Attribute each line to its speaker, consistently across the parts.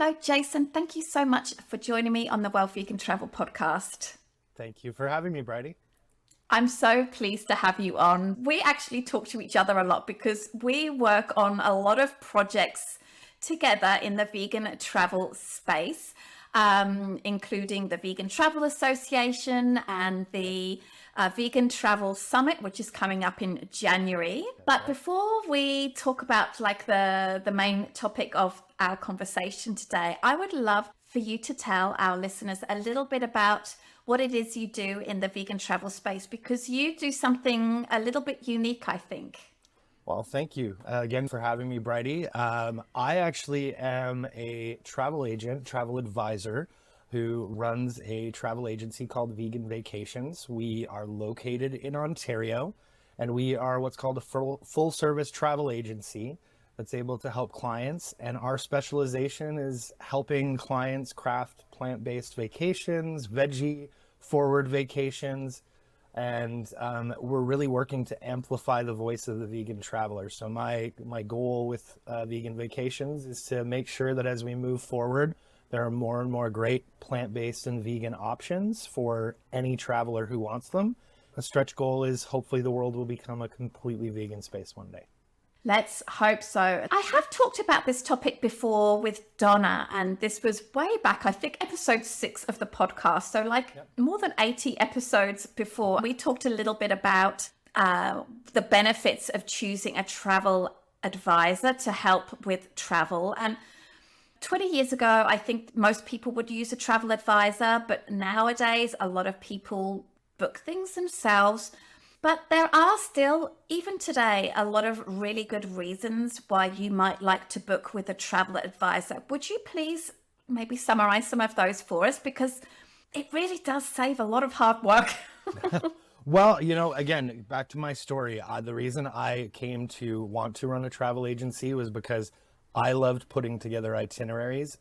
Speaker 1: Hello, Jason. Thank you so much for joining me on the Well Vegan Travel podcast.
Speaker 2: Thank you for having me, Bridie.
Speaker 1: I'm so pleased to have you on. We actually talk to each other a lot because we work on a lot of projects together in the vegan travel space, including the Vegan Travel Association and the Vegan Travel Summit, which is coming up in January. But before we talk about like the main topic of our conversation today, I would love for you to tell our listeners a little bit about what it is you do in the vegan travel space, because you do something a little bit unique, I think.
Speaker 2: Well, thank you again for having me, Bridie. I actually am a travel agent, travel advisor who runs a travel agency called Vegan Vacations. We are located in Ontario, and we are what's called a full service travel agency that's able to help clients. And our specialization is helping clients craft plant-based vacations, veggie forward vacations, and we're really working to amplify the voice of the vegan traveler. So my goal with Vegan Vacations is to make sure that as we move forward, there are more and more great plant-based and vegan options for any traveler who wants them. A stretch goal is hopefully the world will become a completely vegan space one day.
Speaker 1: Let's hope so. I have talked about this topic before with Donna, and this was way back, I think episode 6 of the podcast. So more than 80 episodes before. We talked a little bit about the benefits of choosing a travel advisor to help with travel. And 20 years ago, I think most people would use a travel advisor, but nowadays a lot of people book things themselves. But there are still, even today, a lot of really good reasons why you might like to book with a travel advisor. Would you please maybe summarize some of those for us? Because it really does save a lot of hard work.
Speaker 2: Well, again, back to my story, the reason I came to want to run a travel agency was because I loved putting together itineraries.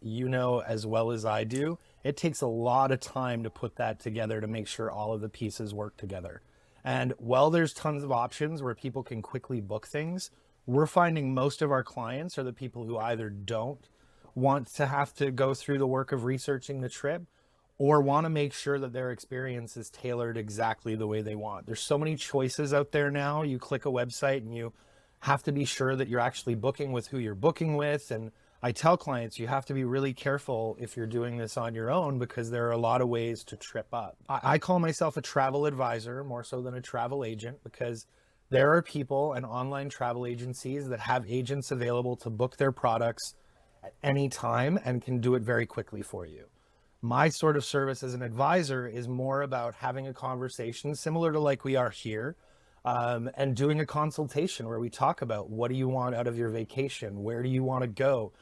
Speaker 2: As well as I do, it takes a lot of time to put that together to make sure all of the pieces work together. And while there's tons of options where people can quickly book things, we're finding most of our clients are the people who either don't want to have to go through the work of researching the trip or want to make sure that their experience is tailored exactly the way they want. There's so many choices out there now. You click a website and you have to be sure that you're actually booking with who you're booking with. And I tell clients, you have to be really careful if you're doing this on your own because there are a lot of ways to trip up. I call myself a travel advisor more so than a travel agent because there are people and online travel agencies that have agents available to book their products at any time and can do it very quickly for you. My sort of service as an advisor is more about having a conversation similar to like we are here, and doing a consultation where we talk about what do you want out of your vacation? Where do you want to go?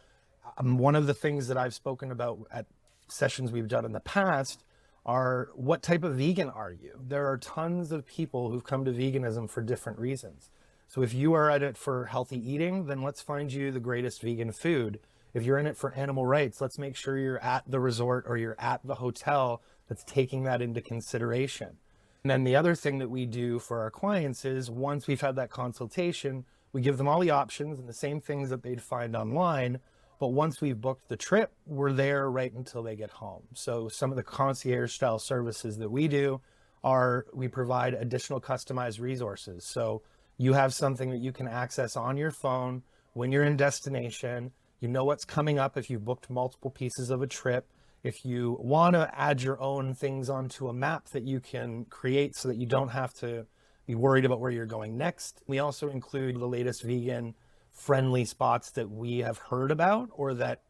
Speaker 2: One of the things that I've spoken about at sessions we've done in the past are what type of vegan are you? There are tons of people who've come to veganism for different reasons. So if you are at it for healthy eating, then let's find you the greatest vegan food. If you're in it for animal rights, let's make sure you're at the resort or you're at the hotel that's taking that into consideration. And then the other thing that we do for our clients is once we've had that consultation, we give them all the options and the same things that they'd find online. But once we've booked the trip, we're there right until they get home. So some of the concierge style services that we do are we provide additional customized resources. So you have something that you can access on your phone when you're in destination. You know what's coming up if you've booked multiple pieces of a trip. If you want to add your own things onto a map that you can create so that you don't have to be worried about where you're going next. We also include the latest vegan friendly spots that we have heard about or that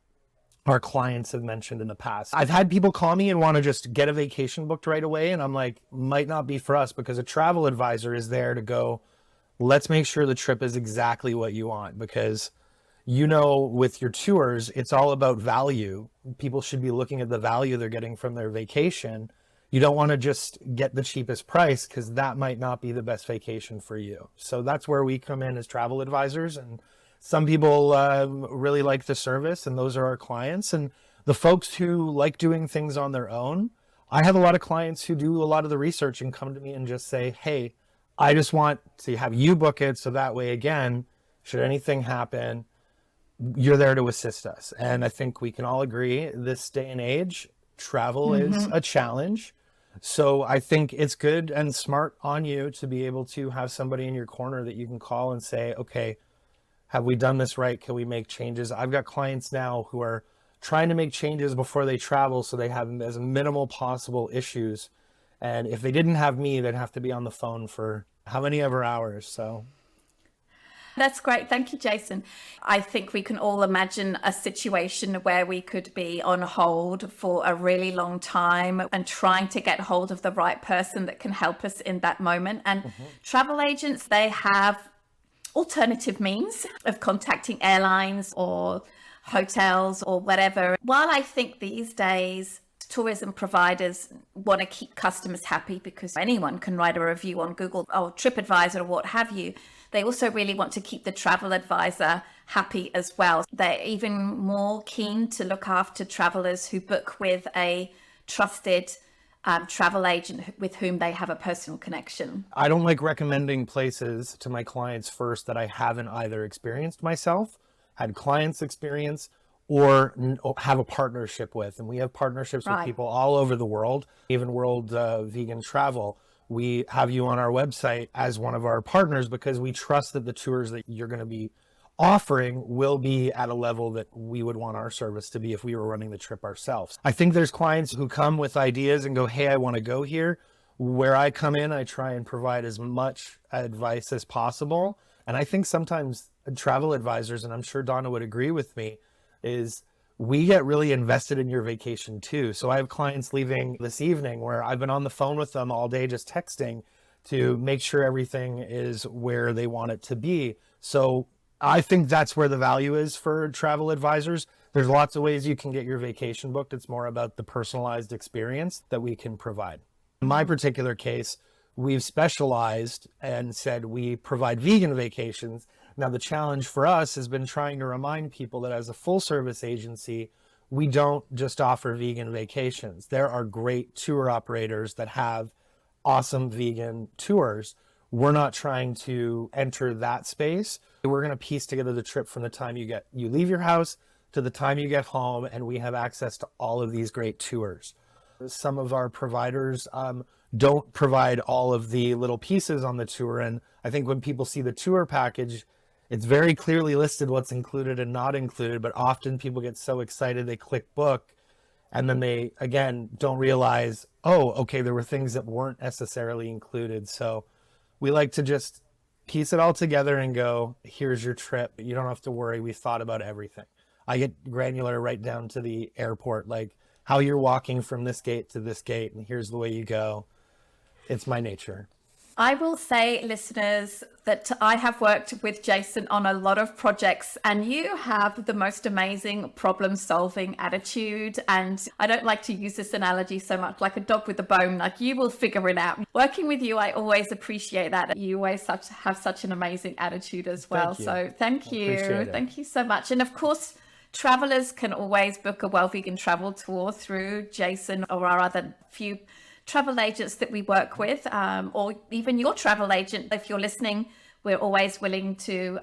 Speaker 2: our clients have mentioned in the past. I've had people call me and want to just get a vacation booked right away. And I'm like, might not be for us because a travel advisor is there to go, let's make sure the trip is exactly what you want. Because with your tours, it's all about value. People should be looking at the value they're getting from their vacation. You don't want to just get the cheapest price because that might not be the best vacation for you. So that's where we come in as travel advisors. And some people really like the service, and those are our clients. And the folks who like doing things on their own, I have a lot of clients who do a lot of the research and come to me and just say, hey, I just want to have you book it. So that way, again, should anything happen, you're there to assist us. And I think we can all agree this day and age, travel is a challenge. So I think it's good and smart on you to be able to have somebody in your corner that you can call and say, okay, have we done this right? Can we make changes? I've got clients now who are trying to make changes before they travel so they have as minimal possible issues. And if they didn't have me, they'd have to be on the phone for how many ever hours. So
Speaker 1: that's great. Thank you, Jason. I think we can all imagine a situation where we could be on hold for a really long time and trying to get hold of the right person that can help us in that moment. And travel agents, they have alternative means of contacting airlines or hotels or whatever. While I think these days tourism providers want to keep customers happy because anyone can write a review on Google or TripAdvisor or what have you, they also really want to keep the travel advisor happy as well. They're even more keen to look after travelers who book with a trusted travel agent with whom they have a personal connection.
Speaker 2: I don't like recommending places to my clients first that I haven't either experienced myself, had clients experience, or have a partnership with. And we have partnerships with people all over the world, even World Vegan Travel. We have you on our website as one of our partners because we trust that the tours that you're going to be offering will be at a level that we would want our service to be if we were running the trip ourselves. I think there's clients who come with ideas and go, hey, I want to go here. Where I come in, I try and provide as much advice as possible. And I think sometimes travel advisors, and I'm sure Donna would agree with me, is we get really invested in your vacation too. So I have clients leaving this evening where I've been on the phone with them all day just texting to make sure everything is where they want it to be. So I think that's where the value is for travel advisors. There's lots of ways you can get your vacation booked. It's more about the personalized experience that we can provide. In my particular case, we've specialized and said we provide vegan vacations. Now, the challenge for us has been trying to remind people that as a full service agency, we don't just offer vegan vacations. There are great tour operators that have awesome vegan tours. We're not trying to enter that space. We're going to piece together the trip from the time you leave your house to the time you get home, and we have access to all of these great tours. Some of our providers don't provide all of the little pieces on the tour, and I think when people see the tour package, it's very clearly listed what's included and not included, but often people get so excited they click book, and then they, again, don't realize, oh, okay, there were things that weren't necessarily included. So we like to just piece it all together and go, here's your trip. You don't have to worry. We thought about everything. I get granular right down to the airport, like how you're walking from this gate to this gate, and here's the way you go. It's my nature.
Speaker 1: I will say, listeners, that I have worked with Jason on a lot of projects, and you have the most amazing problem-solving attitude. And I don't like to use this analogy so much, like a dog with a bone, like you will figure it out. Working with you, I always appreciate that. You always have such an amazing attitude as well. So thank you. Thank you so much. And of course, travelers can always book a Well Vegan travel tour through Jason or our other few travel agents that we work with, or even your travel agent. If you're listening, we're always willing to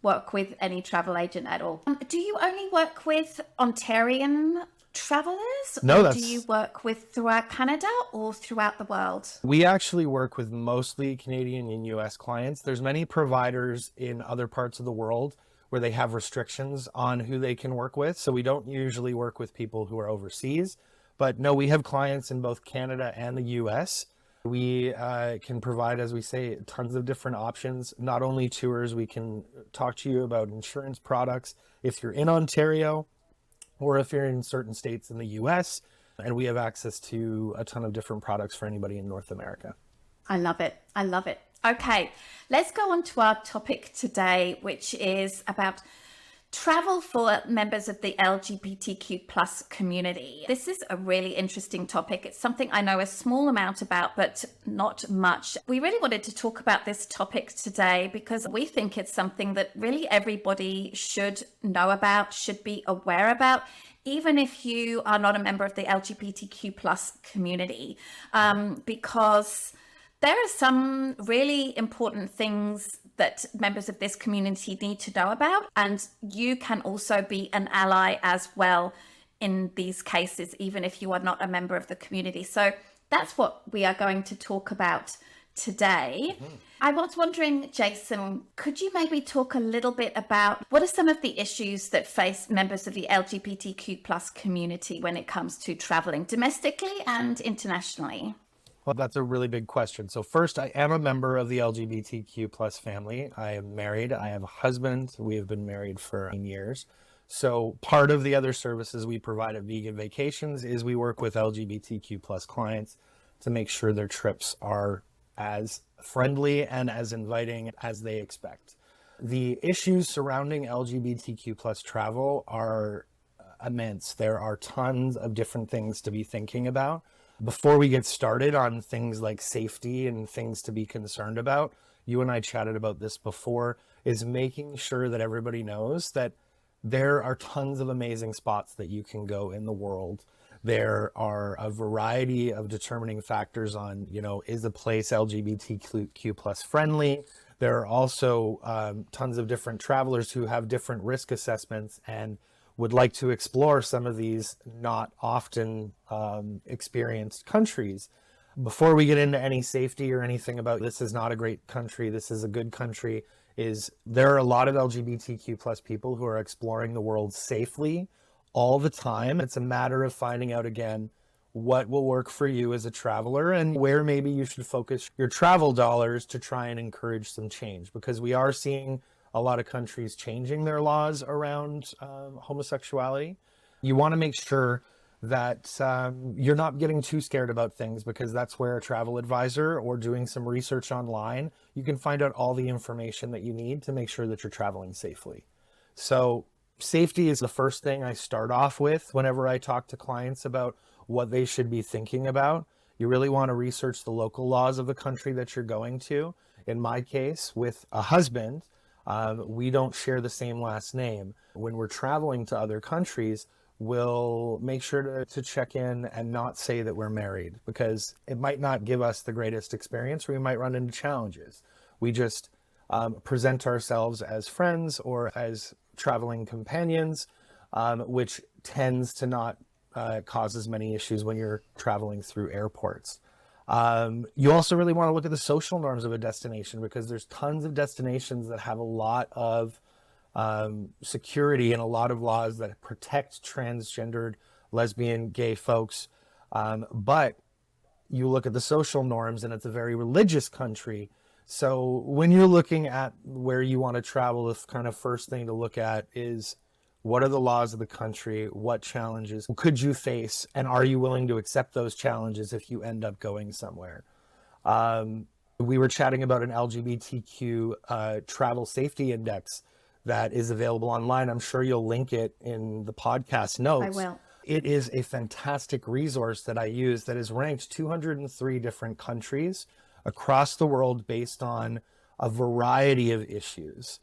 Speaker 1: work with any travel agent at all. Do you only work with Ontarian travelers?
Speaker 2: No,
Speaker 1: or do you work with throughout Canada or throughout the world?
Speaker 2: We actually work with mostly Canadian and US clients. There's many providers in other parts of the world where they have restrictions on who they can work with. So we don't usually work with people who are overseas. But no, we have clients in both Canada and the US. We can provide, as we say, tons of different options, not only tours. We can talk to you about insurance products if you're in Ontario or if you're in certain states in the US. And we have access to a ton of different products for anybody in North America.
Speaker 1: I love it. I love it. Okay, let's go on to our topic today, which is about travel for members of the LGBTQ plus community. This is a really interesting topic. It's something I know a small amount about, but not much. We really wanted to talk about this topic today because we think it's something that really everybody should know about, should be aware about, even if you are not a member of the LGBTQ plus community, because there are some really important things that members of this community need to know about. And you can also be an ally as well in these cases, even if you are not a member of the community. So that's what we are going to talk about today. I was wondering, Jason, could you maybe talk a little bit about what are some of the issues that face members of the LGBTQ plus community when it comes to traveling domestically and internationally?
Speaker 2: Well, that's a really big question. So first, I am a member of the LGBTQ plus family. I am married. I have a husband. We have been married for 9 years. So part of the other services we provide at Vegan Vacations is we work with LGBTQ plus clients to make sure their trips are as friendly and as inviting as they expect. The issues surrounding LGBTQ plus travel are immense. There are tons of different things to be thinking about. Before we get started on things like safety and things to be concerned about, you and I chatted about this before, is making sure that everybody knows that there are tons of amazing spots that you can go in the world. There are a variety of determining factors on, is a place LGBTQ plus friendly? There are also tons of different travelers who have different risk assessments and would like to explore some of these not often experienced countries. Before we get into any safety or anything about this is not a great country, this is a good country, is there are a lot of LGBTQ plus people who are exploring the world safely all the time. It's a matter of finding out again what will work for you as a traveler and where maybe you should focus your travel dollars to try and encourage some change, because we are seeing a lot of countries changing their laws around homosexuality. You want to make sure that you're not getting too scared about things, because that's where a travel advisor or doing some research online, you can find out all the information that you need to make sure that you're traveling safely. So safety is the first thing I start off with whenever I talk to clients about what they should be thinking about. You really want to research the local laws of the country that you're going to. In my case, with a husband, we don't share the same last name. When we're traveling to other countries, we'll make sure to check in and not say that we're married, because it might not give us the greatest experience, or we might run into challenges. We just present ourselves as friends or as traveling companions, which tends to not cause as many issues when you're traveling through airports. You also really want to look at the social norms of a destination, because there's tons of destinations that have a lot of security and a lot of laws that protect transgendered, lesbian, gay folks. But you look at the social norms and it's a very religious country. So when you're looking at where you want to travel, the kind of first thing to look at is, what are the laws of the country? What challenges could you face? And are you willing to accept those challenges if you end up going somewhere? We were chatting about an LGBTQ travel safety index that is available online. I'm sure you'll link it in the podcast notes.
Speaker 1: I will.
Speaker 2: It is a fantastic resource that I use that is ranked 203 different countries across the world based on a variety of issues,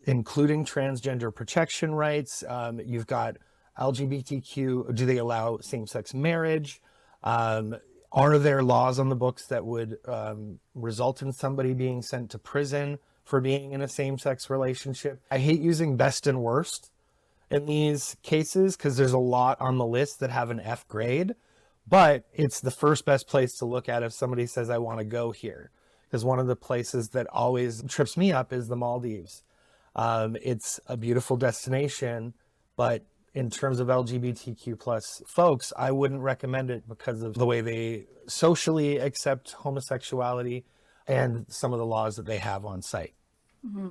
Speaker 2: including transgender protection rights. You've got LGBTQ, do they allow same-sex marriage? Are there laws on the books that would result in somebody being sent to prison for being in a same-sex relationship? I hate using best and worst in these cases, because there's a lot on the list that have an F grade, but it's the first best place to look at if somebody says, I want to go here. Because one of the places that always trips me up is the Maldives. It's a beautiful destination, but in terms of LGBTQ plus folks, I wouldn't recommend it because of the way they socially accept homosexuality and some of the laws that they have on site.
Speaker 1: Mm-hmm.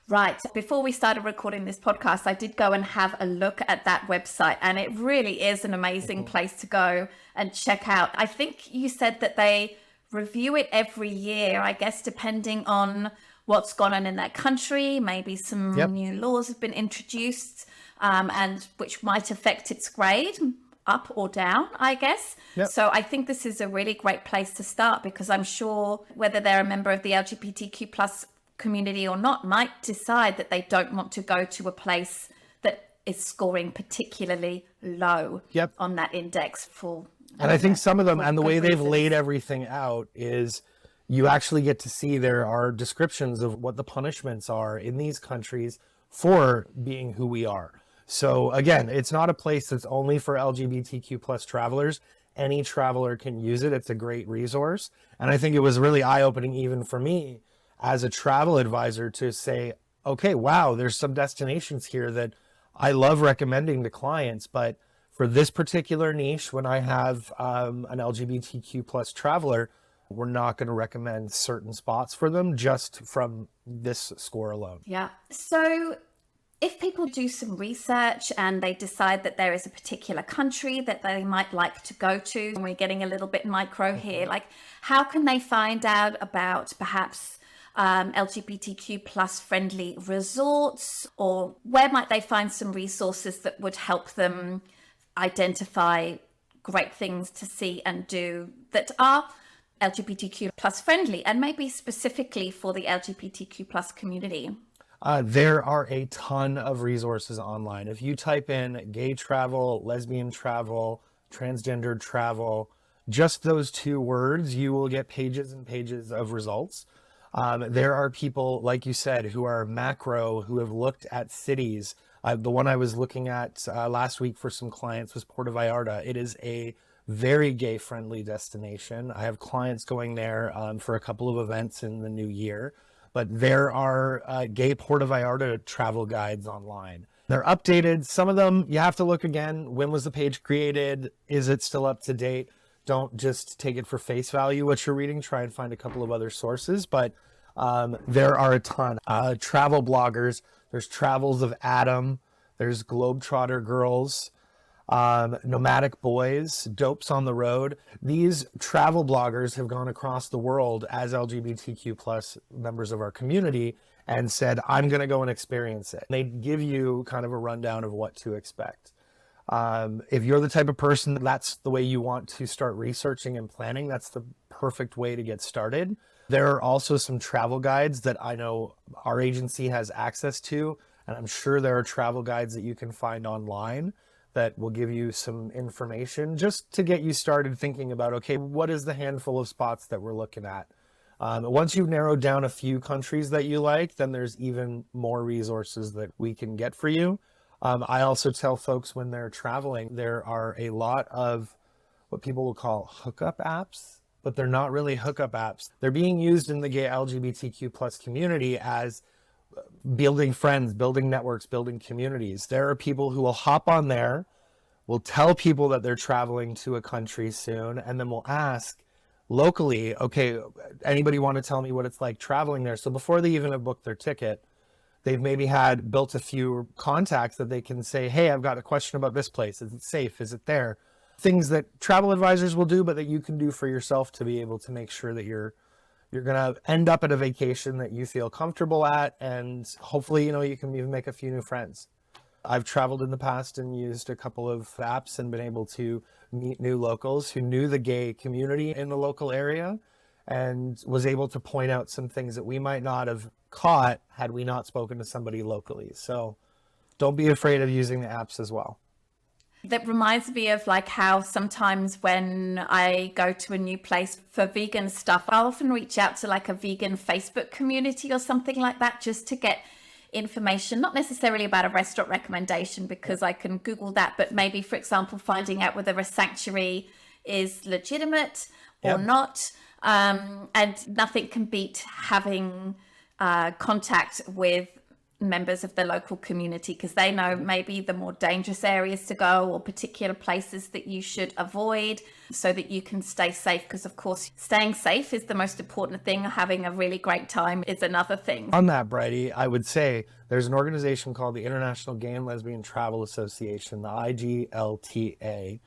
Speaker 1: Right. Before we started recording this podcast, I did go and have a look at that website, and it really is an amazing place to go and check out. I think you said that they review it every year, I guess, depending on what's gone on in that country. Maybe some new laws have been introduced, and which might affect its grade up or down, I guess. So I think this is a really great place to start, because I'm sure whether they're a member of the LGBTQ plus community or not might decide that they don't want to go to a place that is scoring particularly low on that index for.
Speaker 2: And I think some of them, and the way they've laid everything out is, you actually get to see there are descriptions of what the punishments are in these countries for being who we are. So again, it's not a place that's only for LGBTQ plus travelers. Any traveler can use it. It's a great resource. And I think it was really eye-opening even for me as a travel advisor to say, okay, wow, there's some destinations here that I love recommending to clients, but for this particular niche, when I have an LGBTQ plus traveler, we're not going to recommend certain spots for them just from this score alone.
Speaker 1: Yeah. So if people do some research and they decide that there is a particular country that they might like to go to, and we're getting a little bit micro here, like how can they find out about perhaps LGBTQ plus friendly resorts, or where might they find some resources that would help them identify great things to see and do that are LGBTQ plus friendly, and maybe specifically for the LGBTQ plus community?
Speaker 2: There are a ton of resources online. If you type in gay travel, lesbian travel, transgender travel, just those two words, you will get pages and pages of results. There are people, like you said, who are macro, who have looked at cities. The one I was looking at last week for some clients was Puerto Vallarta. It is a very gay-friendly destination. I have clients going there for a couple of events in the new year, but there are gay Puerto Vallarta travel guides online. They're updated. Some of them, you have to look again. When was the page created? Is it still up to date? Don't just take it for face value, what you're reading. Try and find a couple of other sources, but there are a ton. Travel bloggers, there's Travels of Adam, there's Globetrotter Girls, Nomadic Boys, Dopes on the Road. These travel bloggers have gone across the world as LGBTQ plus members of our community and said, I'm going to go and experience it. They give you kind of a rundown of what to expect. If you're the type of person that's the way you want to start researching and planning, that's the perfect way to get started. There are also some travel guides that I know our agency has access to, and I'm sure there are travel guides that you can find online that will give you some information just to get you started thinking about, okay, what is the handful of spots that we're looking at? Once you've narrowed down a few countries that you like, then there's even more resources that we can get for you. I also tell folks when they're traveling, there are a lot of what people will call hookup apps, but they're not really hookup apps. They're being used in the gay LGBTQ plus community as building friends, building networks, building communities. There are people who will hop on there, will tell people that they're traveling to a country soon, and then will ask locally, okay, anybody want to tell me what it's like traveling there? So before they even have booked their ticket, they've maybe built a few contacts that they can say, hey, I've got a question about this place. Is it safe? Is it there? Things that travel advisors will do, but that you can do for yourself to be able to make sure that you're going to end up at a vacation that you feel comfortable at. And hopefully, you can even make a few new friends. I've traveled in the past and used a couple of apps and been able to meet new locals who knew the gay community in the local area and was able to point out some things that we might not have caught had we not spoken to somebody locally. So don't be afraid of using the apps as well.
Speaker 1: That reminds me of like how sometimes when I go to a new place for vegan stuff, I'll often reach out to like a vegan Facebook community or something like that just to get information, not necessarily about a restaurant recommendation because I can Google that, but maybe, for example, finding out whether a sanctuary is legitimate or not. And nothing can beat having contact with members of the local community because they know maybe the more dangerous areas to go or particular places that you should avoid so that you can stay safe, because of course staying safe is the most important thing. Having a really great time is another thing.
Speaker 2: On that, Bridie, I would say there's an organization called the International Gay and Lesbian Travel Association, the IGLTA.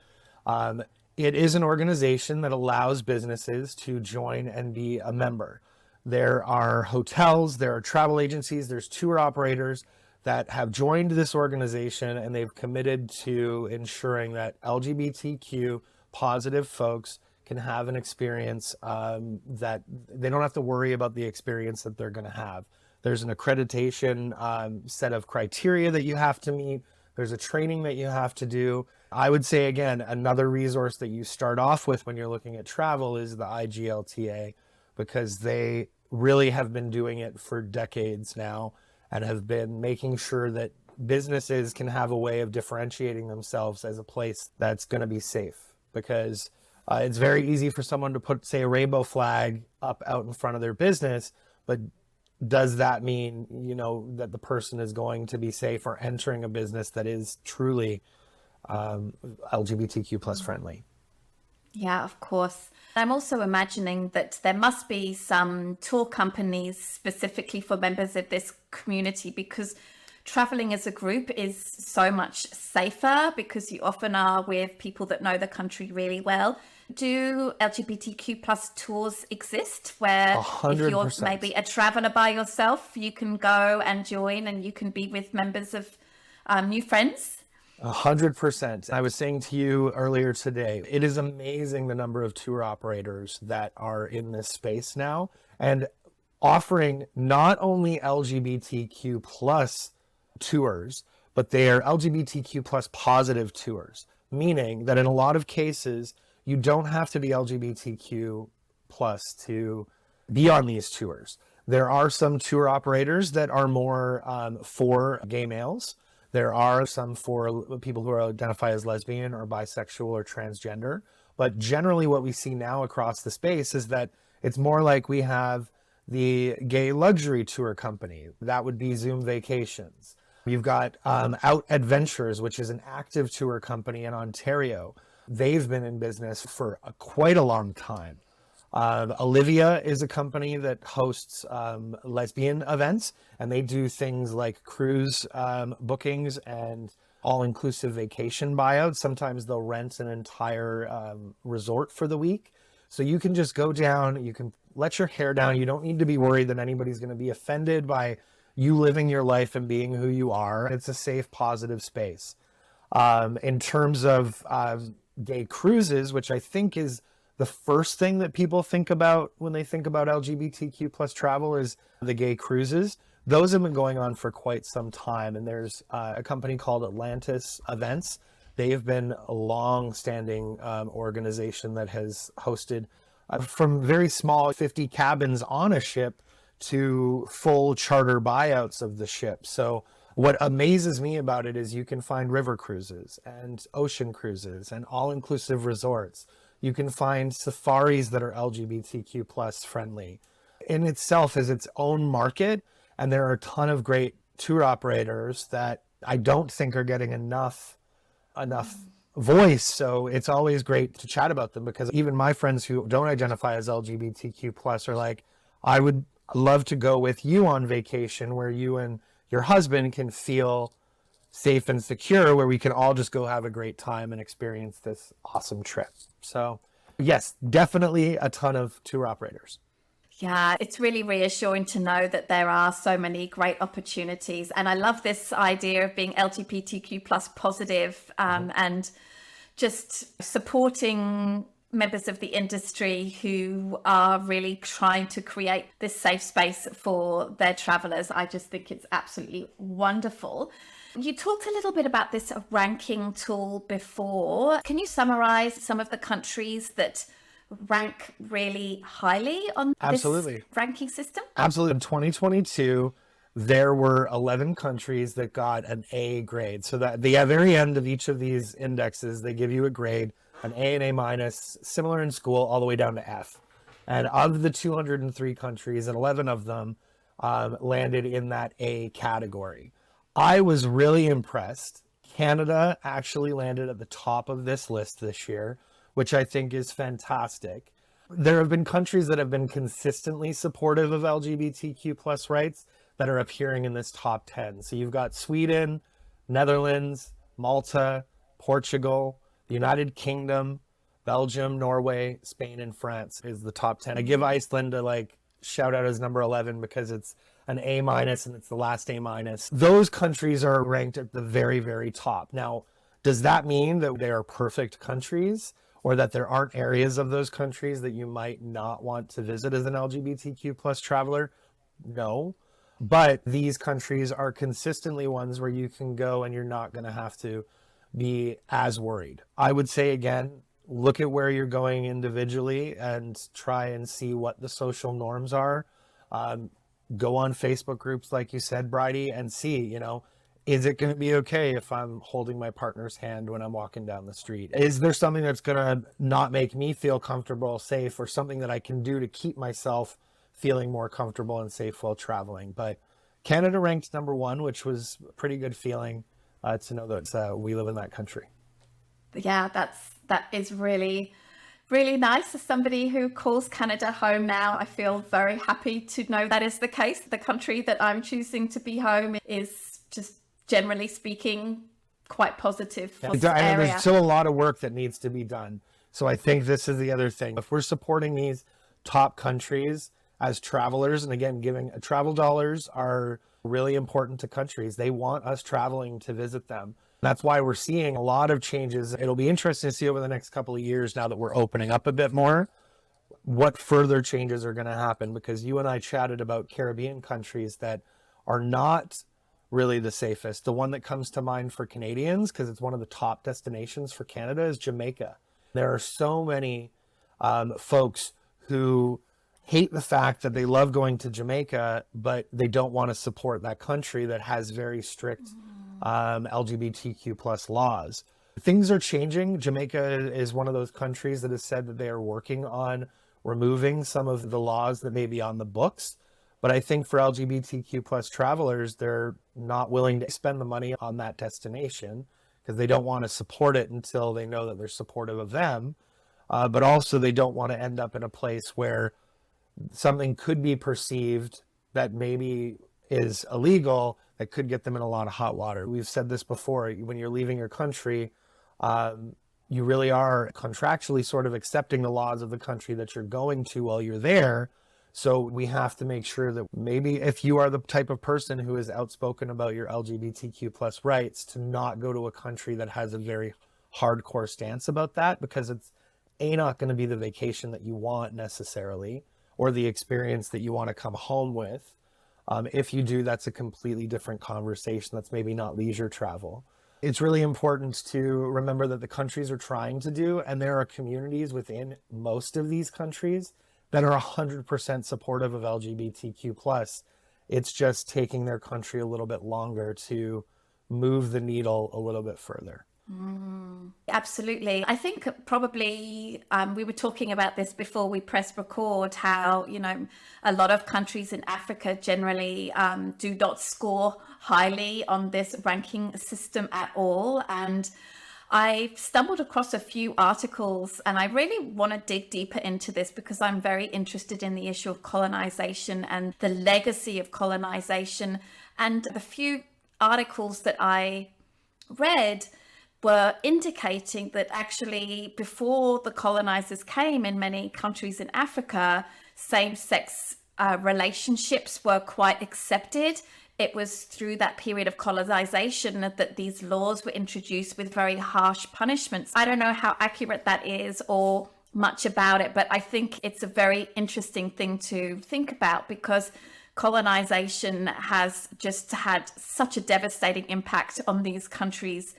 Speaker 2: It is an organization that allows businesses to join and be a member. There are hotels, there are travel agencies, there's tour operators that have joined this organization, and they've committed to ensuring that LGBTQ positive folks can have an experience that they don't have to worry about the experience that they're going to have. There's an accreditation set of criteria that you have to meet. There's a training that you have to do. I would say, again, another resource that you start off with when you're looking at travel is the IGLTA. because they really have been doing it for decades now and have been making sure that businesses can have a way of differentiating themselves as a place that's going to be safe. Because it's very easy for someone to put, say, a rainbow flag up out in front of their business, but does that mean, that the person is going to be safe or entering a business that is truly LGBTQ plus friendly?
Speaker 1: Yeah, of course. I'm also imagining that there must be some tour companies specifically for members of this community, because traveling as a group is so much safer because you often are with people that know the country really well. Do LGBTQ plus tours exist where if you're
Speaker 2: 100%.
Speaker 1: maybe a traveler by yourself, you can go and join and you can be with members of new friends?
Speaker 2: 100%. I was saying to you earlier today, it is amazing the number of tour operators that are in this space now and offering not only LGBTQ plus tours, but they are LGBTQ plus positive tours, meaning that in a lot of cases, you don't have to be LGBTQ plus to be on these tours. There are some tour operators that are more for gay males. There are some for people who identify as lesbian or bisexual or transgender. But generally what we see now across the space is that it's more like we have the gay luxury tour company. That would be Zoom Vacations. You've got Out Adventures, which is an active tour company in Ontario. They've been in business for quite a long time. Olivia is a company that hosts lesbian events, and they do things like cruise bookings and all-inclusive vacation buyouts. Sometimes they'll rent an entire resort for the week. So you can just go down, you can let your hair down. You don't need to be worried that anybody's going to be offended by you living your life and being who you are. It's a safe, positive space. In terms of gay cruises, which I think is the first thing that people think about when they think about LGBTQ plus travel, is the gay cruises. Those have been going on for quite some time. And there's a company called Atlantis Events. They have been a long-standing organization that has hosted from very small 50 cabins on a ship to full charter buyouts of the ship. So what amazes me about it is you can find river cruises and ocean cruises and all-inclusive resorts. You can find safaris that are LGBTQ plus friendly. In itself is its own market, and there are a ton of great tour operators that I don't think are getting enough voice. So it's always great to chat about them, because even my friends who don't identify as LGBTQ plus are like, I would love to go with you on vacation where you and your husband can feel safe and secure, where we can all just go have a great time and experience this awesome trip. So yes, definitely a ton of tour operators.
Speaker 1: Yeah, it's really reassuring to know that there are so many great opportunities. And I love this idea of being LGBTQ plus positive and just supporting members of the industry who are really trying to create this safe space for their travelers. I just think it's absolutely wonderful. You talked a little bit about this ranking tool before. Can you summarize some of the countries that rank really highly on
Speaker 2: Absolutely.
Speaker 1: this ranking system?
Speaker 2: Absolutely. In 2022, there were 11 countries that got an A grade. So that the very end of each of these indexes, they give you a grade, an A and A minus, similar in school, all the way down to F. And of the 203 countries, 11 of them landed in that A category. I was really impressed. Canada actually landed at the top of this list this year, which I think is fantastic. There have been countries that have been consistently supportive of LGBTQ plus rights that are appearing in this top 10. So you've got Sweden, Netherlands, Malta, Portugal, the United Kingdom, Belgium, Norway, Spain, and France is the top 10. I give Iceland a shout out as number 11 because it's an A minus and it's the last A minus. Those countries are ranked at the very, very top. Now, does that mean that they are perfect countries, or that there aren't areas of those countries that you might not want to visit as an LGBTQ plus traveler? No. But these countries are consistently ones where you can go and you're not going to have to be as worried. I would say again, look at where you're going individually and try and see what the social norms are. Go on Facebook groups, like you said, Bridie, and see, is it going to be okay if I'm holding my partner's hand when I'm walking down the street? Is there something that's going to not make me feel comfortable, safe, or something that I can do to keep myself feeling more comfortable and safe while traveling? But Canada ranked number 1, which was a pretty good feeling to know that we live in that country.
Speaker 1: Yeah, that is really, really nice. As somebody who calls Canada home now, I feel very happy to know that is the case. The country that I'm choosing to be home is just, generally speaking, quite positive for this area.
Speaker 2: There's still a lot of work that needs to be done. So I think this is the other thing. If we're supporting these top countries as travelers, and again, giving travel dollars are really important to countries. They want us traveling to visit them. That's why we're seeing a lot of changes. It'll be interesting to see over the next couple of years, now that we're opening up a bit more, what further changes are going to happen, because you and I chatted about Caribbean countries that are not really the safest. The one that comes to mind for Canadians, because it's one of the top destinations for Canada, is Jamaica. There are so many folks who hate the fact that they love going to Jamaica, but they don't want to support that country that has very strict LGBTQ plus laws. Things are changing. Jamaica is one of those countries that has said that they are working on removing some of the laws that may be on the books. But I think for LGBTQ plus travelers, they're not willing to spend the money on that destination because they don't want to support it until they know that they're supportive of them. But also they don't want to end up in a place where something could be perceived that maybe is illegal that could get them in a lot of hot water. We've said this before, when you're leaving your country, you really are contractually sort of accepting the laws of the country that you're going to while you're there. So we have to make sure that maybe if you are the type of person who is outspoken about your LGBTQ plus rights, to not go to a country that has a very hardcore stance about that, because it's not going to be the vacation that you want necessarily, or the experience that you want to come home with. If you do, that's a completely different conversation. That's maybe not leisure travel. It's really important to remember that the countries are trying to do, and there are communities within most of these countries that are 100% supportive of LGBTQ+. It's just taking their country a little bit longer to move the needle a little bit further.
Speaker 1: Absolutely. I think probably we were talking about this before we pressed record, how, a lot of countries in Africa generally do not score highly on this ranking system at all. And I stumbled across a few articles, and I really want to dig deeper into this because I'm very interested in the issue of colonization and the legacy of colonization. And the few articles that I read were indicating that actually before the colonizers came, in many countries in Africa, same-sex relationships were quite accepted. It was through that period of colonization that these laws were introduced with very harsh punishments. I don't know how accurate that is or much about it, but I think it's a very interesting thing to think about, because colonization has just had such a devastating impact on these countries.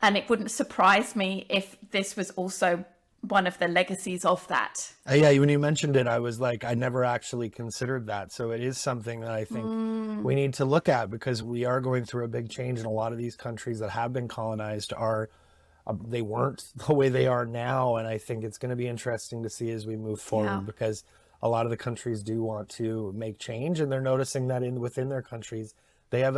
Speaker 1: And it wouldn't surprise me if this was also one of the legacies of that.
Speaker 2: Yeah, when you mentioned it, I was like, I never actually considered that. So it is something that I think we need to look at, because we are going through a big change, and a lot of these countries that have been colonized they weren't the way they are now. And I think it's going to be interesting to see as we move forward, because a lot of the countries do want to make change, and they're noticing that within their countries, they have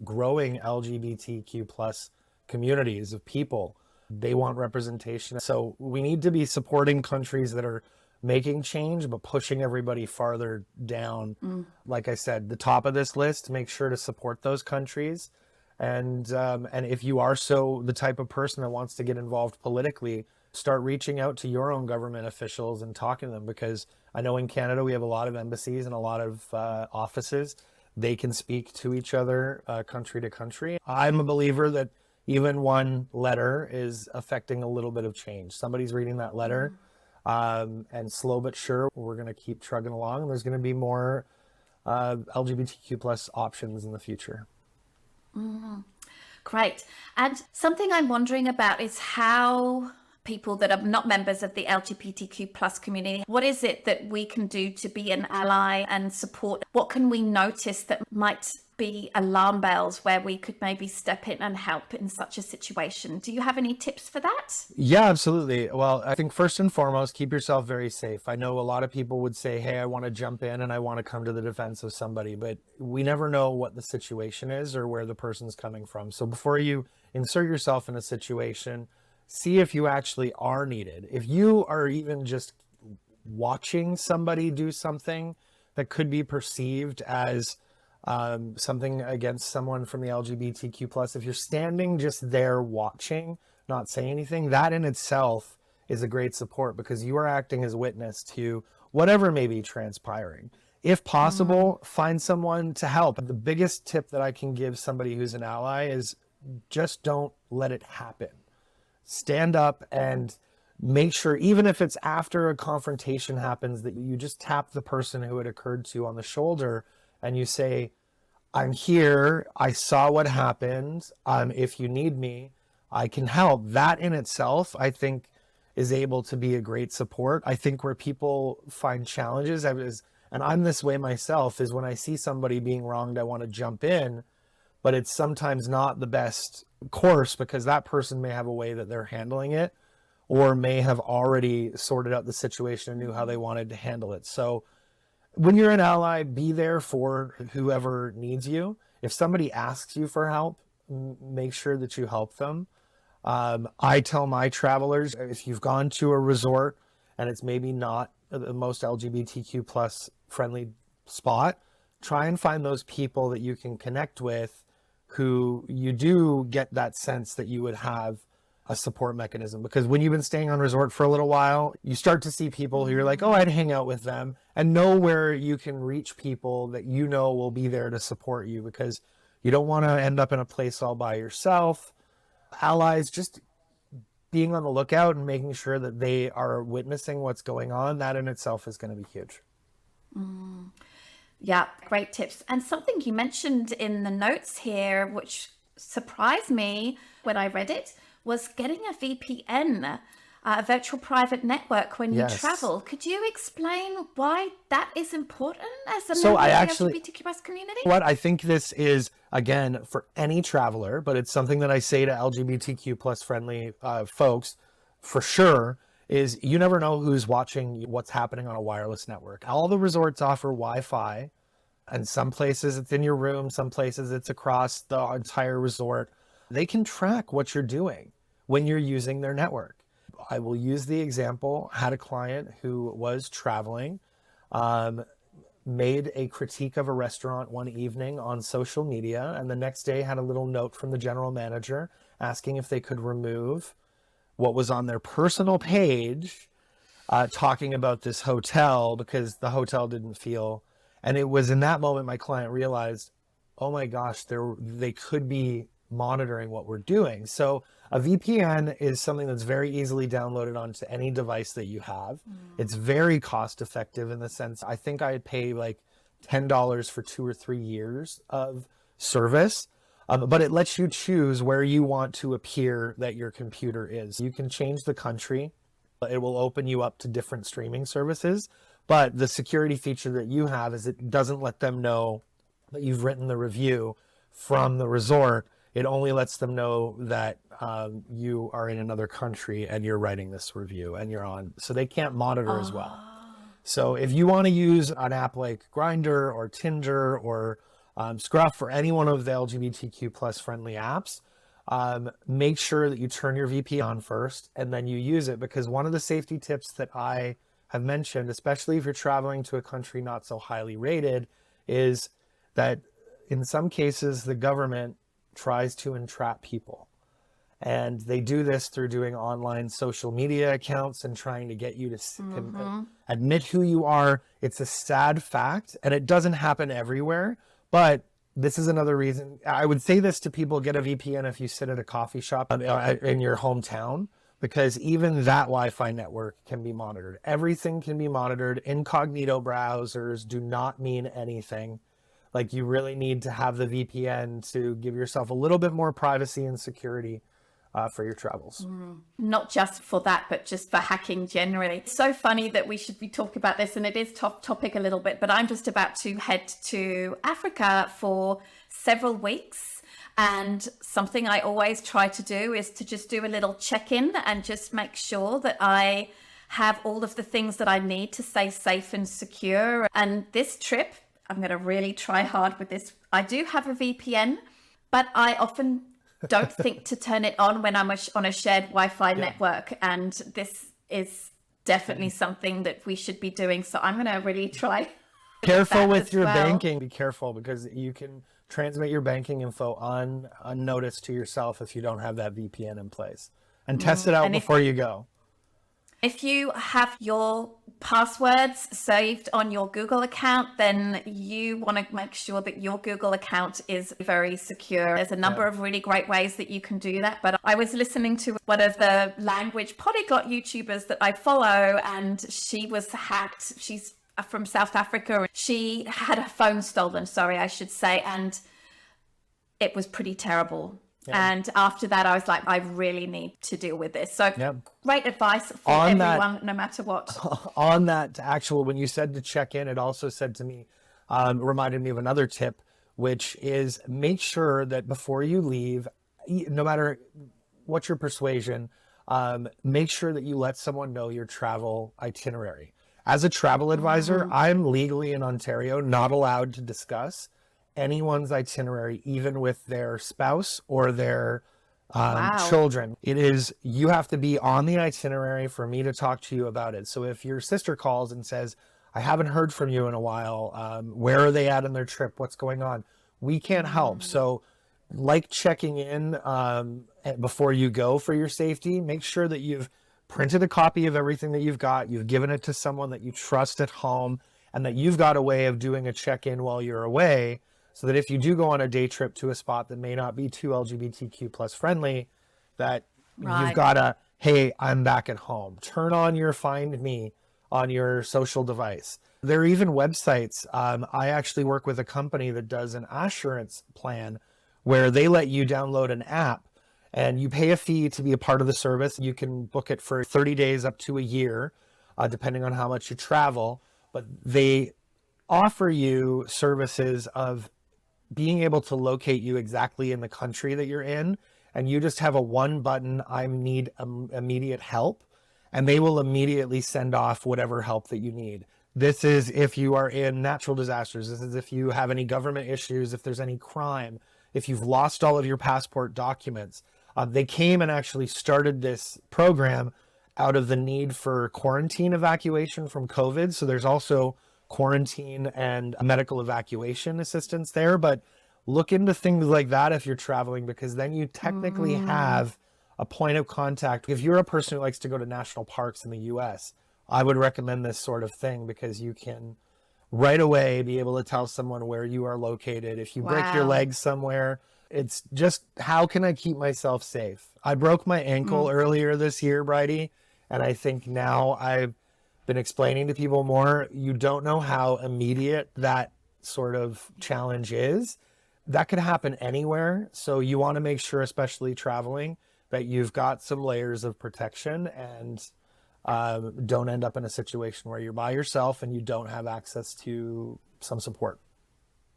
Speaker 2: growing LGBTQ plus communities of people. They want representation. So we need to be supporting countries that are making change, but pushing everybody farther down. Like I said, the top of this list, make sure to support those countries. And if you are the type of person that wants to get involved politically, start reaching out to your own government officials and talking to them, because I know in Canada we have a lot of embassies and a lot of offices. They can speak to each other country to country. I'm a believer that even one letter is affecting a little bit of change. Somebody's reading that letter, and slow but sure, we're going to keep trugging along. There's going to be more LGBTQ plus options in the future.
Speaker 1: Great. And something I'm wondering about is how people that are not members of the LGBTQ plus community? What is it that we can do to be an ally and support? What can we notice that might be alarm bells where we could maybe step in and help in such a situation? Do you have any tips for that?
Speaker 2: Yeah, absolutely. Well, I think first and foremost, keep yourself very safe. I know a lot of people would say, hey, I want to jump in and I want to come to the defense of somebody, but we never know what the situation is or where the person's coming from. So before you insert yourself in a situation, see if you actually are needed. If you are even just watching somebody do something that could be perceived as something against someone from the LGBTQ plus, if you're standing just there watching, not saying anything, that in itself is a great support because you are acting as witness to whatever may be transpiring. If possible, find someone to help. The biggest tip that I can give somebody who's an ally is just don't let it happen. Stand up and make sure, even if it's after a confrontation happens, that you just tap the person who it occurred to on the shoulder and you say, I'm here, I saw what happened, if you need me, I can help. That in itself, I think, is able to be a great support. I think where people find challenges, and I'm this way myself, is when I see somebody being wronged, I want to jump in, but it's sometimes not the best course because that person may have a way that they're handling it or may have already sorted out the situation and knew how they wanted to handle it. So when you're an ally, be there for whoever needs you. If somebody asks you for help, make sure that you help them. I tell my travelers, if you've gone to a resort and it's maybe not the most LGBTQ plus friendly spot, try and find those people that you can connect with who you do get that sense that you would have a support mechanism. Because when you've been staying on resort for a little while, you start to see people who you're like, oh, I'd hang out with them, and know where you can reach people that you know will be there to support you, because you don't want to end up in a place all by yourself. Allies, just being on the lookout and making sure that they are witnessing what's going on, that in itself is going to be huge.
Speaker 1: Yeah, great tips. And something you mentioned in the notes here, which surprised me when I read it, was getting a VPN, a virtual private network when you travel. Could you explain why that is important as a member of the LGBTQ+ community?
Speaker 2: What I think this is, again, for any traveler, but it's something that I say to LGBTQ+ friendly folks for sure, is you never know who's watching what's happening on a wireless network. All the resorts offer Wi-Fi, and some places it's in your room, some places it's across the entire resort. They can track what you're doing when you're using their network. I will use the example, had a client who was traveling, made a critique of a restaurant one evening on social media, and the next day had a little note from the general manager asking if they could remove what was on their personal page, talking about this hotel because the hotel didn't feel, and it was in that moment my client realized, oh my gosh, they could be monitoring what we're doing. So a VPN is something that's very easily downloaded onto any device that you have. It's very cost effective in the sense, I think I'd pay like $10 for 2 or 3 years of service. But it lets you choose where you want to appear that your computer is. You can change the country. It will open you up to different streaming services. But the security feature that you have is it doesn't let them know that you've written the review from the resort. It only lets them know that you are in another country and you're writing this review and you're on. So they can't monitor as well. So if you want to use an app like Grindr or Tinder or Scruff or any one of the LGBTQ plus friendly apps, make sure that you turn your VPN on first and then you use it, because one of the safety tips that I have mentioned, especially if you're traveling to a country not so highly rated, is that in some cases the government tries to entrap people. And they do this through doing online social media accounts and trying to get you to admit who you are. It's a sad fact, and it doesn't happen everywhere. But this is another reason. I would say this to people: get a VPN if you sit at a coffee shop in your hometown, because even that Wi-Fi network can be monitored. Everything can be monitored. Incognito browsers do not mean anything. Like, you really need to have the VPN to give yourself a little bit more privacy and security for your travels.
Speaker 1: Not just for that, but just for hacking generally. It's so funny that we should be talking about this, and it is top topic a little bit, but I'm just about to head to Africa for several weeks. And something I always try to do is to just do a little check-in and just make sure that I have all of the things that I need to stay safe and secure. And this trip, I'm going to really try hard with this. I do have a VPN, but I often don't think to turn it on when I'm on a shared Wi-Fi network. And this is definitely something that we should be doing. So I'm going to really try.
Speaker 2: Careful with your banking. Be careful, because you can transmit your banking info unnoticed to yourself if you don't have that VPN in place. And test it out before you go.
Speaker 1: If you have your passwords saved on your Google account, then you want to make sure that your Google account is very secure. There's a number of really great ways that you can do that. But I was listening to one of the language polyglot YouTubers that I follow, and she was hacked. She's from South Africa. She had her phone stolen, I should say, and it was pretty terrible. And after that, I was like, I really need to deal with this. So great advice for everyone, no matter what.
Speaker 2: On that actual, when you said to check in, it also said to me, reminded me of another tip, which is make sure that before you leave, no matter what your persuasion, make sure that you let someone know your travel itinerary. As a travel advisor, I'm legally in Ontario not allowed to discuss anyone's itinerary, even with their spouse or their children. You have to be on the itinerary for me to talk to you about it. So if your sister calls and says, I haven't heard from you in a while, where are they at on their trip? What's going on? We can't help. So like checking in before you go for your safety, make sure that you've printed a copy of everything that you've got, you've given it to someone that you trust at home, and that you've got a way of doing a check-in while you're away, so that if you do go on a day trip to a spot that may not be too LGBTQ plus friendly, that you've got a, hey, I'm back at home. Turn on your Find Me on your social device. There are even websites. I actually work with a company that does an assurance plan where they let you download an app and you pay a fee to be a part of the service. You can book it for 30 days up to a year, depending on how much you travel. But they offer you services of being able to locate you exactly in the country that you're in, and you just have a one button, I need immediate help, and they will immediately send off whatever help that you need. This is if you are in natural disasters. This is if you have any government issues, if there's any crime, if you've lost all of your passport documents. They came and actually started this program out of the need for quarantine evacuation from COVID. So there's also quarantine and medical evacuation assistance there, but look into things like that if you're traveling, because then you technically have a point of contact. If you're a person who likes to go to national parks in the US, I would recommend this sort of thing, because you can right away be able to tell someone where you are located. If you break your leg somewhere, it's just, how can I keep myself safe? I broke my ankle earlier this year, Bridie, and I think now I've been explaining to people more, you don't know how immediate that sort of challenge is. That could happen anywhere. So you want to make sure, especially traveling, that you've got some layers of protection and don't end up in a situation where you're by yourself and you don't have access to some support.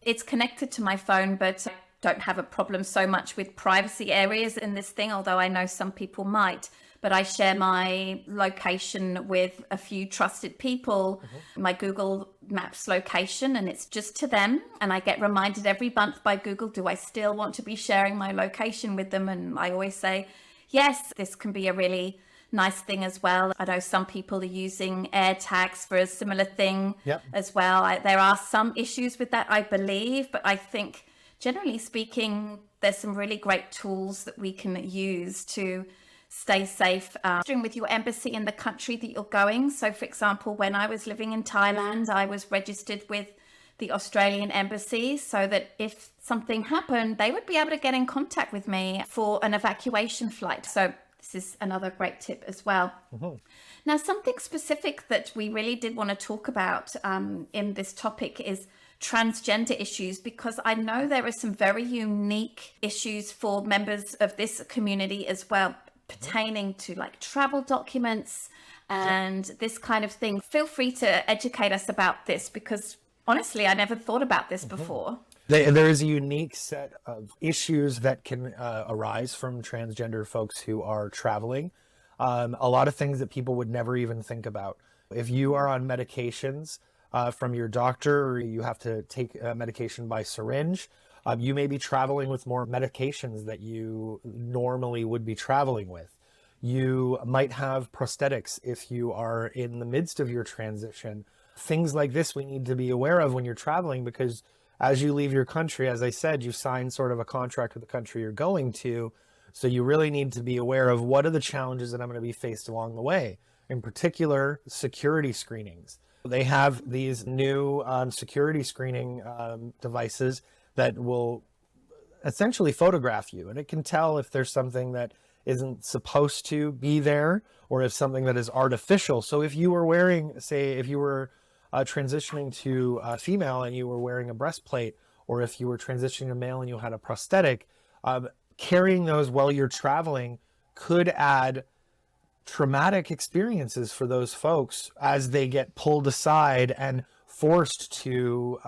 Speaker 1: It's connected to my phone, but I don't have a problem so much with privacy areas in this thing, although I know some people might. But I share my location with a few trusted people, my Google Maps location, and it's just to them. And I get reminded every month by Google, do I still want to be sharing my location with them? And I always say, yes, this can be a really nice thing as well. I know some people are using AirTags for a similar thing as well. There are some issues with that, I believe, but I think generally speaking, there's some really great tools that we can use to stay safe with your embassy in the country that you're going. So for example, when I was living in Thailand, I was registered with the Australian embassy so that if something happened, they would be able to get in contact with me for an evacuation flight. So this is another great tip as well. Now, something specific that we really did want to talk about in this topic is transgender issues, because I know there are some very unique issues for members of this community as well, pertaining to like travel documents and this kind of thing. Feel free to educate us about this, because honestly, I never thought about this before.
Speaker 2: There is a unique set of issues that can arise from transgender folks who are traveling. A lot of things that people would never even think about. If you are on medications from your doctor, or you have to take medication by syringe, you may be traveling with more medications that you normally would be traveling with. You might have prosthetics if you are in the midst of your transition. Things like this we need to be aware of when you're traveling, because as you leave your country, as I said, you sign sort of a contract with the country you're going to. So you really need to be aware of what are the challenges that I'm going to be faced along the way. In particular, security screenings. They have these new security screening devices that will essentially photograph you, and it can tell if there's something that isn't supposed to be there, or if something that is artificial. So if you were wearing, say, if you were transitioning to a female and you were wearing a breastplate, or if you were transitioning to male and you had a prosthetic, carrying those while you're traveling could add traumatic experiences for those folks as they get pulled aside and forced to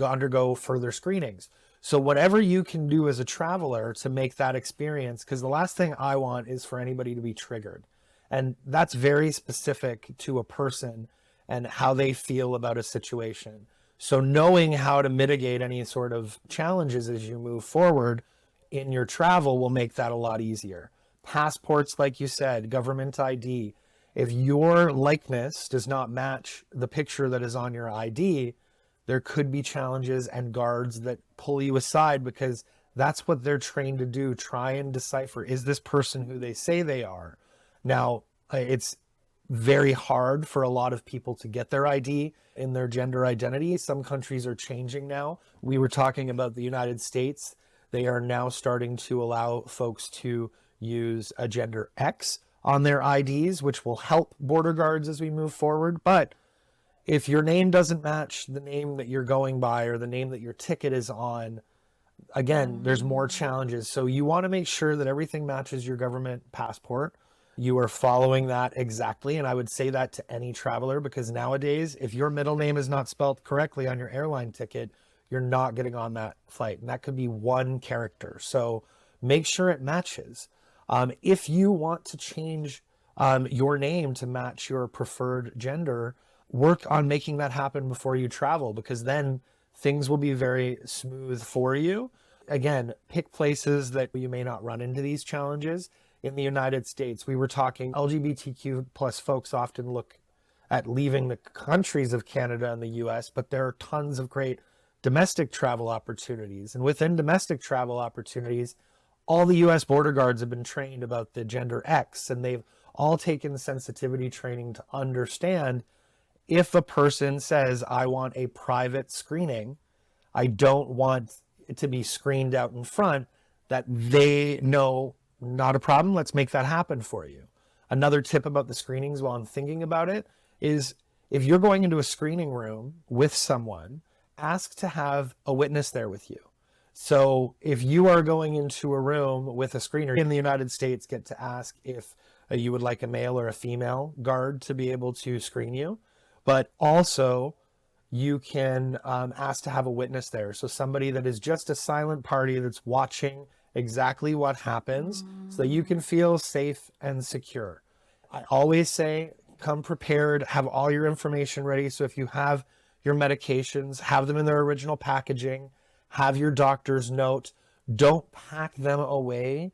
Speaker 2: undergo further screenings. So whatever you can do as a traveler to make that experience, because the last thing I want is for anybody to be triggered. And that's very specific to a person and how they feel about a situation. So knowing how to mitigate any sort of challenges as you move forward in your travel will make that a lot easier. Passports, like you said, government ID. If your likeness does not match the picture that is on your ID, there could be challenges and guards that pull you aside, because that's what they're trained to do. Try and decipher, is this person who they say they are? Now, it's very hard for a lot of people to get their ID in their gender identity. Some countries are changing now. We were talking about the United States. They are now starting to allow folks to use a gender X on their IDs, which will help border guards as we move forward. But if your name doesn't match the name that you're going by, or the name that your ticket is on, again, there's more challenges. So you want to make sure that everything matches your government passport. You are following that exactly. And I would say that to any traveler, because nowadays, if your middle name is not spelled correctly on your airline ticket, you're not getting on that flight. And that could be one character. So make sure it matches. If you want to change your name to match your preferred gender, work on making that happen before you travel, because then things will be very smooth for you. Again, pick places that you may not run into these challenges. In the United States, we were talking LGBTQ plus folks often look at leaving the countries of Canada and the US, but there are tons of great domestic travel opportunities. And within domestic travel opportunities, all the US border guards have been trained about the gender X, and they've all taken sensitivity training to understand, if a person says, I want a private screening, I don't want it to be screened out in front, that they know, not a problem, let's make that happen for you. Another tip about the screenings while I'm thinking about it is, if you're going into a screening room with someone, ask to have a witness there with you. So if you are going into a room with a screener in the United States, get to ask if you would like a male or a female guard to be able to screen you. But also you can ask to have a witness there. So somebody that is just a silent party that's watching exactly what happens, so that you can feel safe and secure. I always say, come prepared, have all your information ready. So if you have your medications, have them in their original packaging, have your doctor's note, don't pack them away.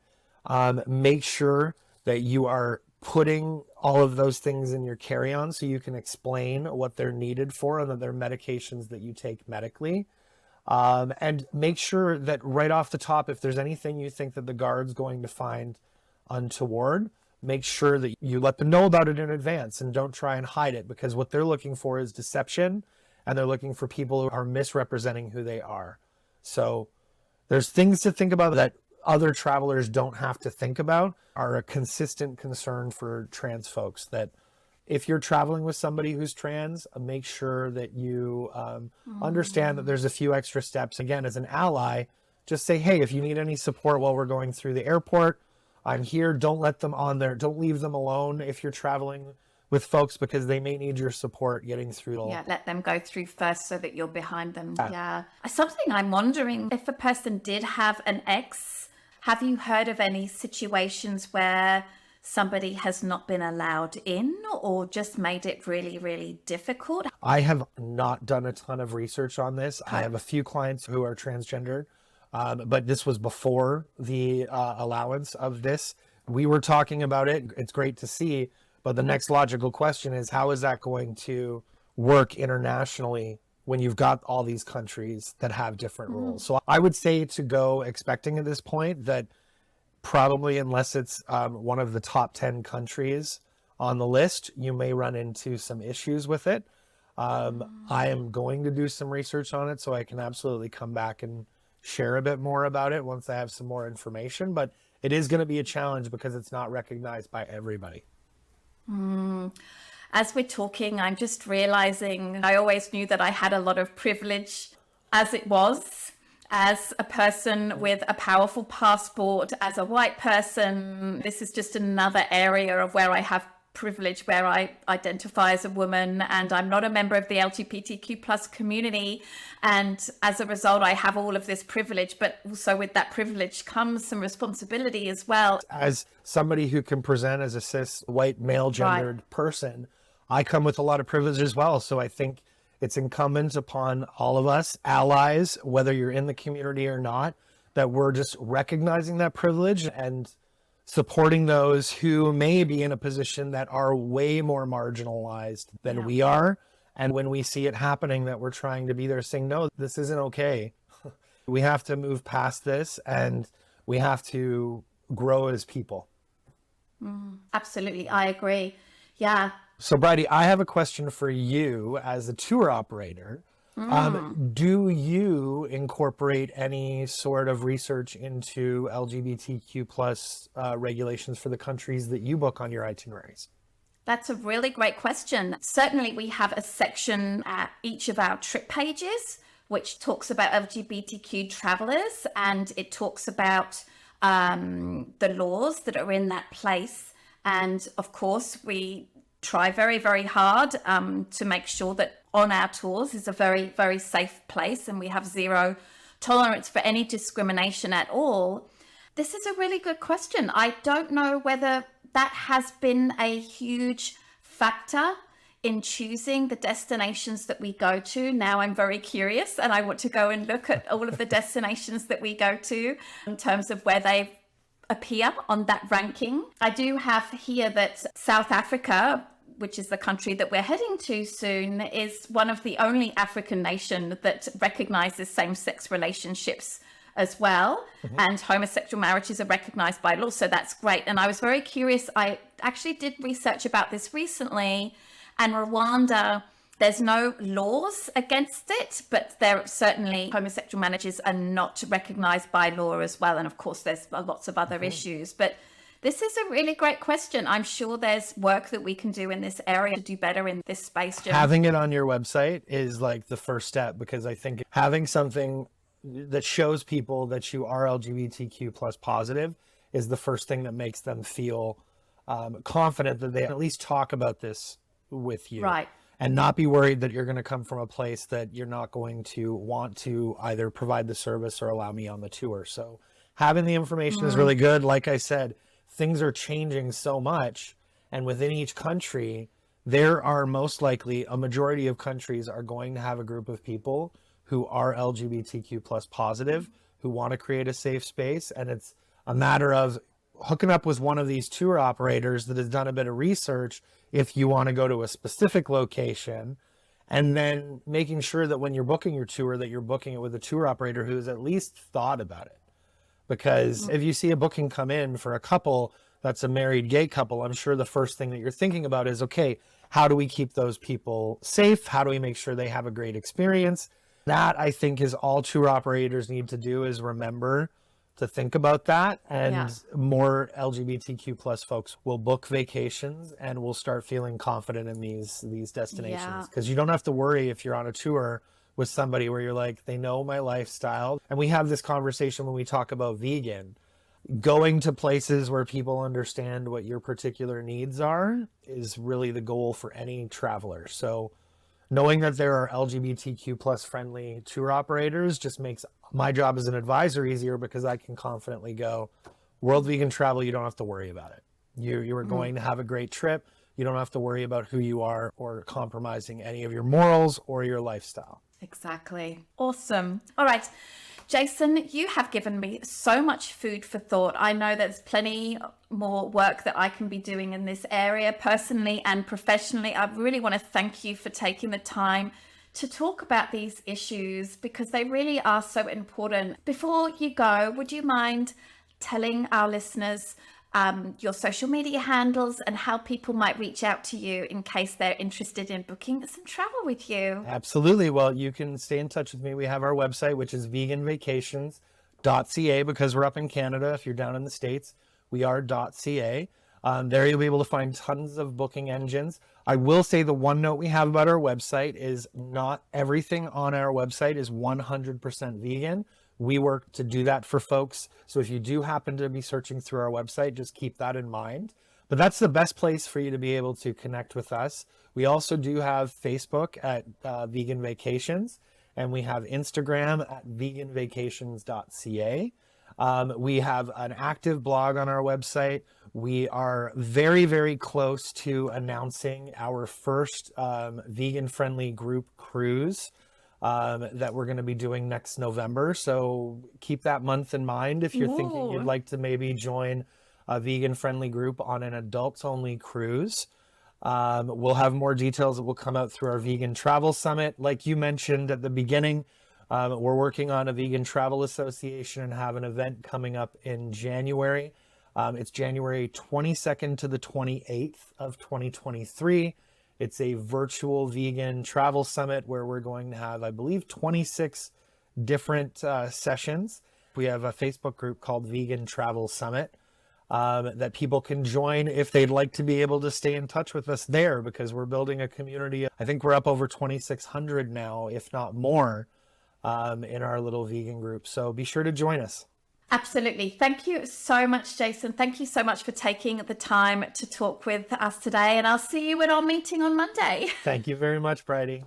Speaker 2: Make sure that you are putting all of those things in your carry-on so you can explain what they're needed for and that they're medications that you take medically. And make sure that right off the top, if there's anything you think that the guard's going to find untoward, make sure that you let them know about it in advance and don't try and hide it, because what they're looking for is deception, and they're looking for people who are misrepresenting who they are. So there's things to think about that other travelers don't have to think about, are a consistent concern for trans folks, that if you're traveling with somebody who's trans, make sure that you understand that there's a few extra steps. Again, as an ally, just say, hey, if you need any support while we're going through the airport, I'm here. Don't let them on there. Don't leave them alone if you're traveling with folks, because they may need your support getting through.
Speaker 1: Yeah, let them go through first so that you're behind them. Yeah. Something I'm wondering, if a person did have an ex, have you heard of any situations where somebody has not been allowed in or just made it really, really difficult?
Speaker 2: I have not done a ton of research on this. I have a few clients who are transgender, but this was before the allowance of this. We were talking about it. It's great to see. But the next logical question is, how is that going to work internationally when you've got all these countries that have different rules? So I would say to go expecting at this point that probably, unless it's one of the top 10 countries on the list, you may run into some issues with it. I am going to do some research on it, so I can absolutely come back and share a bit more about it once I have some more information. But it is going to be a challenge because it's not recognized by everybody.
Speaker 1: As we're talking, I'm just realizing I always knew that I had a lot of privilege as it was, as a person with a powerful passport, as a white person. This is just another area of where I have privilege, where I identify as a woman and I'm not a member of the LGBTQ plus community. And as a result, I have all of this privilege, but also with that privilege comes some responsibility as well.
Speaker 2: As somebody who can present as a cis white male gendered person, I come with a lot of privilege as well. So I think it's incumbent upon all of us allies, whether you're in the community or not, that we're just recognizing that privilege and supporting those who may be in a position that are way more marginalized than we are. And when we see it happening, that we're trying to be there saying, no, this isn't okay. We have to move past this and we have to grow as people.
Speaker 1: Absolutely. I agree. Yeah.
Speaker 2: So Bridie, I have a question for you as a tour operator. Do you incorporate any sort of research into LGBTQ plus regulations for the countries that you book on your itineraries?
Speaker 1: That's a really great question. Certainly, we have a section at each of our trip pages, which talks about LGBTQ travelers, and it talks about the laws that are in that place. And of course, we try very, very hard to make sure that on our tours is a very, very safe place and we have zero tolerance for any discrimination at all. This is a really good question. I don't know whether that has been a huge factor in choosing the destinations that we go to. Now I'm very curious and I want to go and look at all of the destinations that we go to in terms of where they appear on that ranking. I do have here that South Africa, which is the country that we're heading to soon, is one of the only African nation that recognizes same-sex relationships as well. And homosexual marriages are recognized by law. So that's great. And I was very curious. I actually did research about this recently. And Rwanda, there's no laws against it, but there certainly homosexual marriages are not recognized by law as well. And of course, there's lots of other issues. But this is a really great question. I'm sure there's work that we can do in this area to do better in this space, Jim.
Speaker 2: Having it on your website is like the first step, because I think having something that shows people that you are LGBTQ plus positive is the first thing that makes them feel confident that they at least talk about this with you.
Speaker 1: Right.
Speaker 2: And not be worried that you're going to come from a place that you're not going to want to either provide the service or allow me on the tour. So having the information is really good. Like I said, things are changing so much, and within each country, there are most likely a majority of countries are going to have a group of people who are LGBTQ plus positive, who want to create a safe space. And it's a matter of hooking up with one of these tour operators that has done a bit of research if you want to go to a specific location, and then making sure that when you're booking your tour, that you're booking it with a tour operator who has at least thought about it. Because if you see a booking come in for a couple that's a married gay couple, I'm sure the first thing that you're thinking about is, okay, how do we keep those people safe? How do we make sure they have a great experience? That, I think, is all tour operators need to do, is remember to think about that, and
Speaker 1: Yeah.
Speaker 2: more LGBTQ plus folks will book vacations and will start feeling confident in these destinations.
Speaker 1: Yeah.
Speaker 2: Because you don't have to worry if you're on a tour with somebody where you're like, they know my lifestyle. And we have this conversation when we talk about vegan. Going to places where people understand what your particular needs are is really the goal for any traveler. So knowing that there are LGBTQ plus friendly tour operators just makes my job as an advisor easier, because I can confidently go, World Vegan Travel, you don't have to worry about it. You are going to have a great trip. You don't have to worry about who you are or compromising any of your morals or your lifestyle.
Speaker 1: Exactly. Awesome. All right. Jason, you have given me so much food for thought. I know there's plenty more work that I can be doing in this area personally and professionally. I really want to thank you for taking the time to talk about these issues, because they really are so important. Before you go, would you mind telling our listeners your social media handles and how people might reach out to you in case they're interested in booking some travel with you?
Speaker 2: Absolutely. Well, you can stay in touch with me. We have our website, which is veganvacations.ca, because we're up in Canada. If you're down in the States, we are .ca. There you'll be able to find tons of booking engines. I will say the one note we have about our website is not everything on our website is 100% vegan. We work to do that for folks. So if you do happen to be searching through our website, just keep that in mind. But that's the best place for you to be able to connect with us. We also do have Facebook at Vegan Vacations, and we have Instagram at veganvacations.ca. We have an active blog on our website. We are very, very close to announcing our first vegan-friendly group cruise that we're going to be doing next November. So keep that month in mind if you're thinking you'd like to maybe join a vegan-friendly group on an adults-only cruise. We'll have more details that will come out through our Vegan Travel Summit. Like you mentioned at the beginning, we're working on a Vegan Travel Association and have an event coming up in January. It's January 22nd to the 28th of 2023. It's a virtual vegan travel summit where we're going to have, I believe, 26 different sessions. We have a Facebook group called Vegan Travel Summit that people can join if they'd like to be able to stay in touch with us there, because we're building a community. I think we're up over 2,600 now, if not more, in our little vegan group. So be sure to join us.
Speaker 1: Absolutely. Thank you so much, Jason. Thank you so much for taking the time to talk with us today. And I'll see you at our meeting on Monday.
Speaker 2: Thank you very much, Bridie.